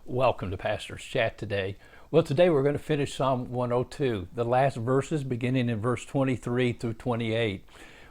Welcome to Pastor's Chat today. Well, today we're going to finish Psalm 102, the last verses beginning in verse 23 through 28.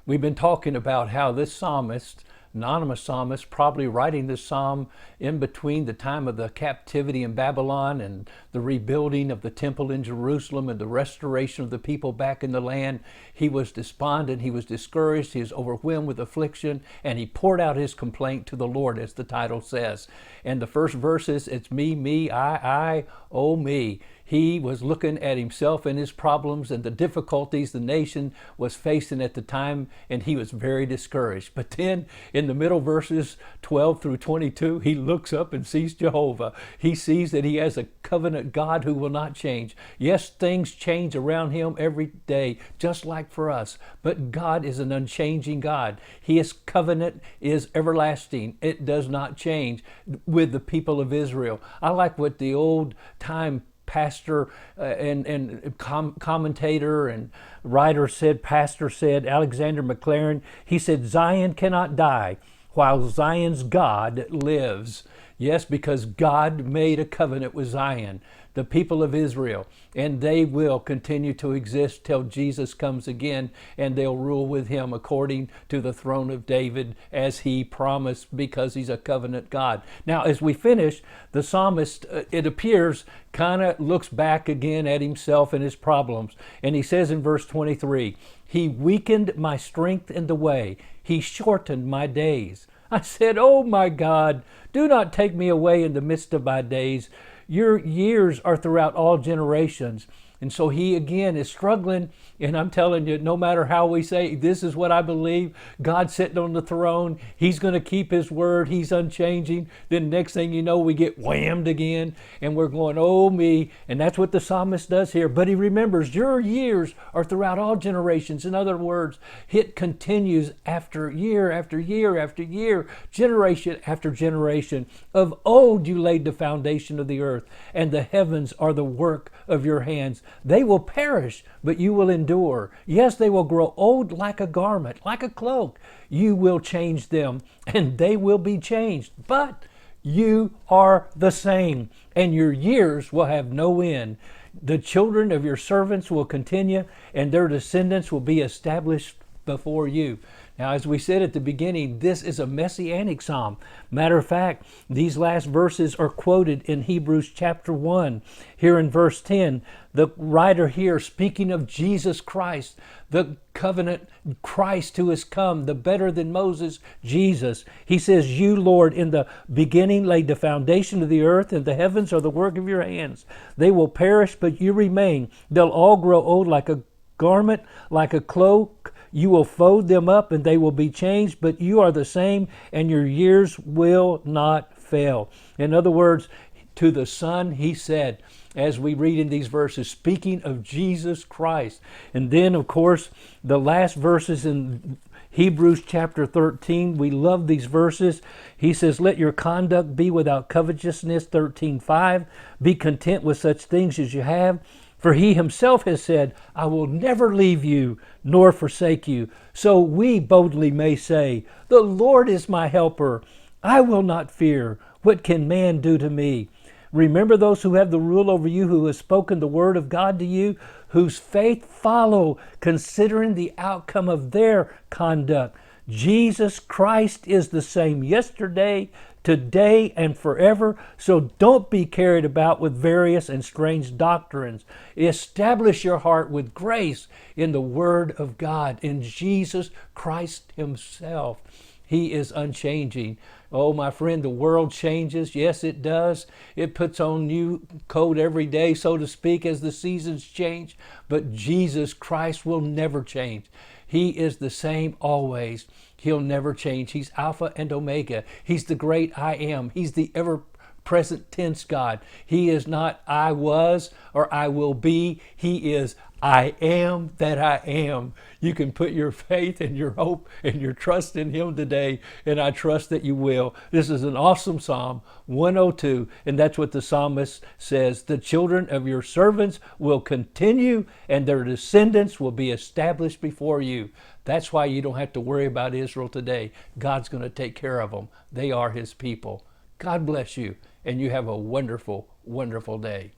We've been talking about how this psalmist, anonymous psalmist, probably writing this psalm in between the time of the captivity in Babylon and the rebuilding of the temple in Jerusalem and the restoration of the people back in the land. He was despondent, he was discouraged, he was overwhelmed with affliction, and he poured out his complaint to the Lord, as the title says. And the first verses, it's me, I, oh me. He was looking at himself and his problems and the difficulties the nation was facing at the time, and he was very discouraged. But then in the middle verses 12 through 22, he looks up and sees Jehovah. He sees that he has a covenant God who will not change. Yes, things change around him every day, just like for us. But God is an unchanging God. His covenant is everlasting. It does not change with the people of Israel. I like what the old time pastor and commentator and writer said, pastor said, Alexander McLaren, he said, Zion cannot die while Zion's God lives. Yes, because God made a covenant with Zion, the people of Israel, and they will continue to exist till Jesus comes again, and they'll rule with him according to the throne of David as he promised, because he's a covenant God. Now, as we finish, the psalmist, it appears, kind of looks back again at himself and his problems. And he says in verse 23, he weakened my strength in the way. He shortened my days. I said, oh my God, do not take me away in the midst of my days. Your years are throughout all generations. And so he again is struggling. And I'm telling you, no matter how we say, this is what I believe, God's sitting on the throne. He's going to keep his word. He's unchanging. Then next thing you know, we get whammed again. And we're going, oh me. And that's what the psalmist does here. But he remembers your years are throughout all generations. In other words, it continues after year after year after year, generation after generation. Of old you laid the foundation of the earth, and the heavens are the work of your hands. They will perish, but you will endure. Yes, they will grow old like a garment, like a cloak. You will change them, and they will be changed. But you are the same, and your years will have no end. The children of your servants will continue, and their descendants will be established before you. Now, as we said at the beginning, this is a messianic psalm. Matter of fact, these last verses are quoted in Hebrews chapter 1. Here in verse 10, the writer here, speaking of Jesus Christ, the covenant Christ who has come, the better than Moses, Jesus. He says, you, Lord, in the beginning laid the foundation of the earth, and the heavens are the work of your hands. They will perish, but you remain. They'll all grow old like a garment, like a cloak. You will fold them up and they will be changed, but you are the same, and your years will not fail. In other words, to the Son, he said, as we read in these verses, speaking of Jesus Christ. And then, of course, the last verses in Hebrews chapter 13, we love these verses. He says, let your conduct be without covetousness, 13:5. Be content with such things as you have. For he himself has said, I will never leave you nor forsake you. So we boldly may say, the Lord is my helper. I will not fear. What can man do to me? Remember those who have the rule over you, who have spoken the word of God to you, whose faith follow, considering the outcome of their conduct. Jesus Christ is the same yesterday, today, and forever. So don't be carried about with various and strange doctrines. Establish your heart with grace in the Word of God, in Jesus Christ himself. He is unchanging. Oh, my friend, the world changes. Yes, it does. It puts on new coat every day, so to speak, as the seasons change. But Jesus Christ will never change. He is the same always. He'll never change. He's Alpha and Omega. He's the great I am. He's the ever-present tense God. He is not I was or I will be. He is I am that I am. You can put your faith and your hope and your trust in him today, and I trust that you will. This is an awesome Psalm 102, and that's what the psalmist says. The children of your servants will continue, and their descendants will be established before you. That's why you don't have to worry about Israel today. God's going to take care of them. They are his people. God bless you. and you have a wonderful, wonderful day.